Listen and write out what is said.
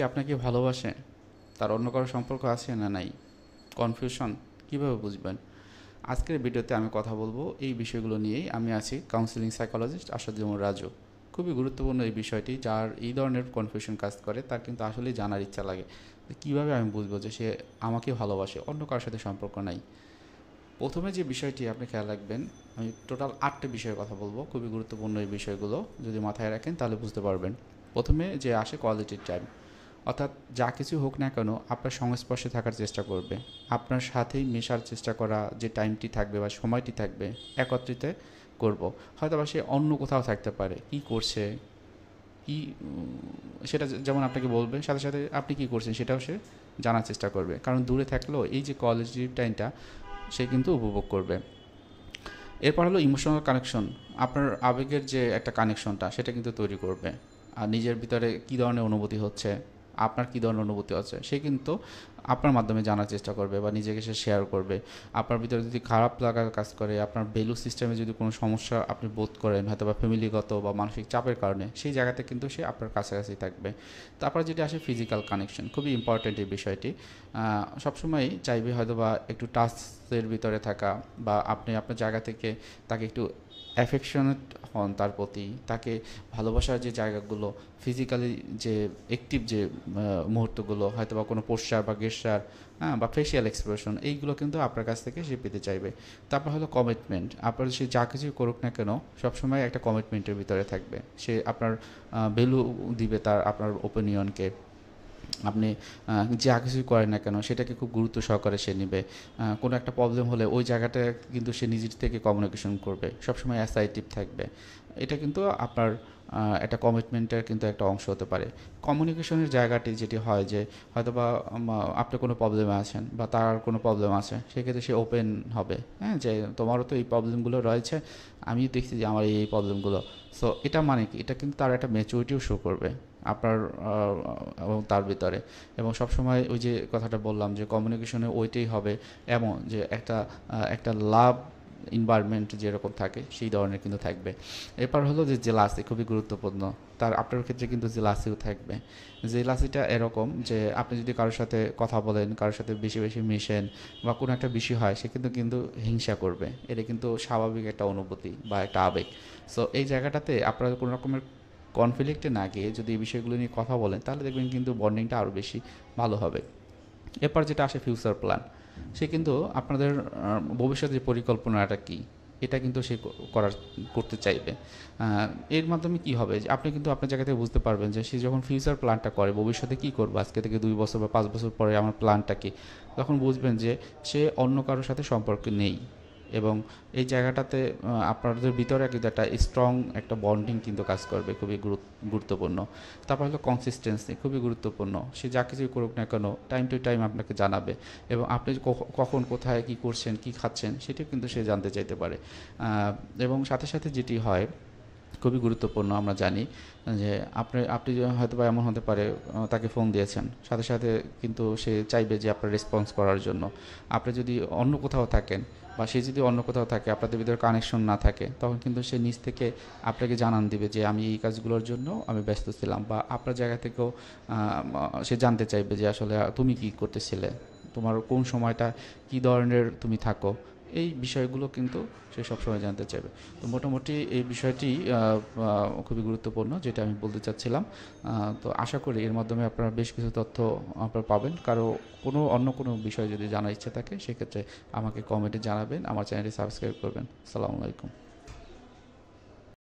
আপনাকে ভালোবাসে? তার অন্য কারো সম্পর্ক আছে না নাই? কনফিউশন কীভাবে বুঝবেন? আজকের ভিডিওতে আমি কথা বলবো এই বিষয়গুলো নিয়েই। আমি আছি কাউন্সিলিং সাইকোলজিস্ট আসাদুজ্জামান রাজু। খুবই গুরুত্বপূর্ণ এই বিষয়টি। যার এই ধরনের কনফিউশন কাজ করে তার কিন্তু আসলেই জানার ইচ্ছা লাগে যে কীভাবে আমি বুঝবো যে সে আমাকে ভালোবাসে, অন্য কারোর সাথে সম্পর্ক নাই। প্রথমে যে বিষয়টি আপনি খেয়াল রাখবেন, আমি টোটাল 8টা বিষয়ের কথা বলবো। খুবই গুরুত্বপূর্ণ এই বিষয়গুলো যদি মাথায় রাখেন তাহলে বুঝতে পারবেন। প্রথমে যে আসে কোয়ালিটি টাইম, অর্থাৎ যা কিছু হোক না কেন আপনার সংস্পর্শে থাকার চেষ্টা করবে, আপনার সাথেই মেশার চেষ্টা করা, যে টাইমটি থাকবে বা সময়টি থাকবে একত্রিত করব। হয়তো বা সে অন্য কোথাও থাকতে পারে, কি করছে কি সেটা যেমন আপনাকে বলবে, সাথে সাথে আপনি কি করছেন সেটাও সে জানার চেষ্টা করবে। কারণ দূরে থাকলেও এই যে কোয়ালিটি টাইমটা সে কিন্তু উপভোগ করবে। এরপর হলো ইমোশনাল কানেকশন। আপনার আবেগের যে একটা কানেকশনটা সেটা কিন্তু তৈরি করবে। আর নিজের ভিতরে কী ধরনের অনুভূতি হচ্ছে, আপনার কী ধরনের অনুভূতি হচ্ছে সে কিন্তু আপনার মাধ্যমে জানার চেষ্টা করবে বা নিজেকে সে শেয়ার করবে। আপনার ভিতরে যদি খারাপ লাগা কাজ করে, আপনার ভ্যালু সিস্টেমে যদি কোনো সমস্যা আপনি বোধ করেন, হয়তো বা ফ্যামিলিগত বা মানসিক চাপের কারণে, সেই জায়গাতে কিন্তু সে আপনার কাছাকাছি থাকবে। তারপর যেটি আসে ফিজিক্যাল কানেকশন, খুবই ইম্পর্ট্যান্ট এই বিষয়টি। সবসময় চাইবে হয়তো বা একটু টাচের ভিতরে থাকা, বা আপনি আপনার জায়গা থেকে তাকে একটু অ্যাফেকশনেট হন তার প্রতি, তাকে ভালোবাসার যে জায়গাগুলো, ফিজিক্যালি যে অ্যাক্টিভ যে মুহূর্তগুলো, হয়তো বা কোনো পোস্টার বা গেস্টার, হ্যাঁ, বা ফেশিয়াল এক্সপ্রেশন, এইগুলো কিন্তু আপনার কাছ থেকে সে পেতে চাইবে। তারপর হলো কমিটমেন্ট। আপনার সে যা কিছুই করুক না কেন সবসময় একটা কমিটমেন্টের ভিতরে থাকবে। সে আপনার ভ্যালু দিবে তার আপনার ওপিনিয়নকে। আপনি যা কিছুই করেন না কেন সেটাকে খুব গুরুত্ব সহকারে সে নেবে। কোনো একটা প্রবলেম হলে ওই জায়গাটা কিন্তু সে নিজের থেকে কমিউনিকেশন করবে, সবসময় অ্যাসার্টিভ থাকবে। এটা কিন্তু আপনার একটা কমিটমেন্টের কিন্তু একটা অংশ হতে পারে। কমিউনিকেশনের জায়গাটি যেটি হয় যে হয়তোবা আপনি কোনো প্রবলেমে আছেন বা তার কোনো প্রবলেম আছে, সেক্ষেত্রে সে ওপেন হবে, হ্যাঁ, যে তোমারও তো এই প্রবলেমগুলো রয়েছে, আমি দেখছি যে আমার এই প্রবলেমগুলো। সো এটা মানে কি, এটা কিন্তু তার একটা ম্যাচুরিটিও শো করবে আপনার এবং তার ভিতরে। এবং সবসময় ওই যে কথাটা বললাম যে কমিউনিকেশনে ওইটাই হবে, এমন যে একটা লাভ এনভায়রনমেন্ট যেরকম থাকে সেই ধরনের কিন্তু থাকবে। এরপর হলো যে জেলাসি, খুবই গুরুত্বপূর্ণ। তার আপনার ক্ষেত্রে কিন্তু জেলাসিও থাকবে। জেলাসিটা এরকম যে আপনি যদি কারোর সাথে কথা বলেন, কারোর সাথে বেশি বেশি মিশেন বা কোনো একটা বিষয় হয়, সে কিন্তু কিন্তু হিংসা করবে। এটা কিন্তু স্বাভাবিক একটা অনুভূতি বা একটা আবেগ। সো এই জায়গাটাতে আপনার কোনো রকমের কনফ্লিক্টে না গিয়ে যদি এই বিষয়গুলো নিয়ে কথা বলেন তাহলে দেখবেন কিন্তু বন্ডিংটা আরও বেশি ভালো হবে। এরপর যেটা আসে ফিউচার প্ল্যান, সে কিন্তু আপনাদের ভবিষ্যতের পরিকল্পনাটা কী এটা কিন্তু সে করতে চাইবে। এর মাধ্যমে কি হবে যে আপনি কিন্তু আপনার জায়গা থেকে বুঝতে পারবেন যে সে যখন ফিউচার প্ল্যানটা করে ভবিষ্যতে কী করবো, আজকে থেকে 2 বছর বা 5 বছর পরে আমার প্ল্যানটা কী, তখন বুঝবেন যে সে অন্য কারোর সাথে সম্পর্ক নেই। এবং এই জায়গাটাতে আপনাদের ভিতরে কিন্তু একটা স্ট্রং একটা বন্ডিং কিন্তু কাজ করবে, খুবই গুরুত্বপূর্ণ। তারপর হলো কনসিস্টেন্সি, খুবই গুরুত্বপূর্ণ। সে যা কিছুই করুক না কেন টাইম টু টাইম আপনাকে জানাবে, এবং আপনি কখন কোথায় কী করছেন কী খাচ্ছেন সেটাও কিন্তু সে জানতে চাইতে পারে। এবং সাথে সাথে যেটি হয় খুবই গুরুত্বপূর্ণ, আমরা জানি যে আপনি হয়তো বা এমন হতে পারে তাকে ফোন দিয়েছেন, সাথে সাথে কিন্তু সে চাইবে যে আপনার রেসপন্স করার জন্য। আপনি যদি অন্য কোথাও থাকেন বা সে যদি অন্য কোথাও থাকে, আপনাদের ভিতরে কানেকশন না থাকে, তখন কিন্তু সে নিজ থেকে আপনাকে জানান দিবে যে আমি এই কাজগুলোর জন্য আমি ব্যস্ত ছিলাম, বা আপনার জায়গা থেকেও সে জানতে চাইবে যে আসলে তুমি কী করতেছিলে, তোমার কোন সময়টা কী ধরনের তুমি থাকো, এই বিষয়গুলো কিন্তু সে সবসময় জানতে চাইবে। তো মোটামুটি এই বিষয়টি খুবই গুরুত্বপূর্ণ যেটা আমি বলতে চাচ্ছিলাম। তো আশা করি এর মাধ্যমে আপনারা বেশ কিছু তথ্য আপনারা পাবেন। কারো অন্য কোনো বিষয় যদি জানার ইচ্ছা থাকে সেক্ষেত্রে আমাকে কমেন্টে জানাবেন, আমার চ্যানেলটি সাবস্ক্রাইব করবেন। আসসালামু আলাইকুম।